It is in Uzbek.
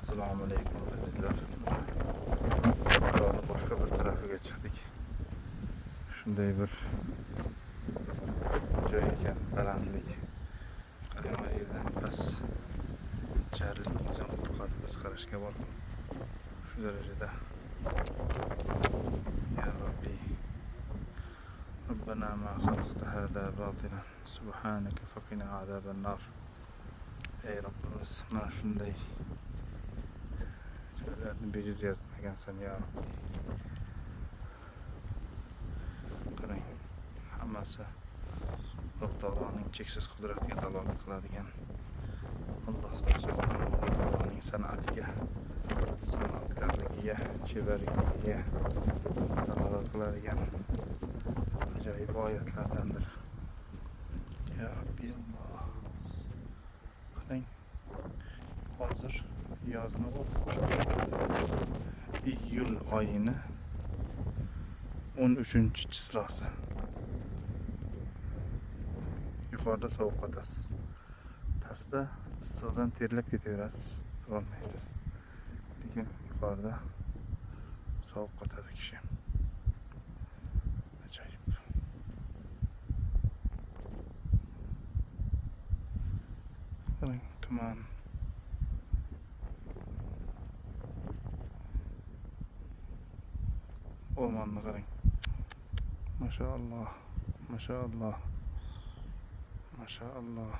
Assalomu alaykum azizlar. Dağın boshqa bir tarafiga chiqdik. Shunday bir joy ekan, balandlik. Qarang, yerdan past jarlik inson qo'rqadi biz qarashga borib. Shu darajada. Ya Robbi. Rabbana ma khalaqta hada batilan. Subhanaka faqina azaban nar. Ey Rabbimiz, mana shunday joylarni bejiz yaratmagansan ya Robbi. Qarang, hammasi Alloh taoloning cheksiz qudratiga dalolat qiladigan, Alloh subhanahu va taoloning san'atiga, san'atkorligiga, chevarligiga dalolat qiladigan ajoyib oyatlardandir. Ya Robbi Alloh. Qarang, hozir yozni iyul oyini 13-chislasi. Yuqorida sovuq qotasiz, pastda issiqdan terlab ketaverasiz, turolmaysiz. Lekin yuqorida sovuq qotadi kishi. Ajoyib. Qarang, tuman. O'rmonni qarang. Mashalloh. Mashalloh. Mashalloh.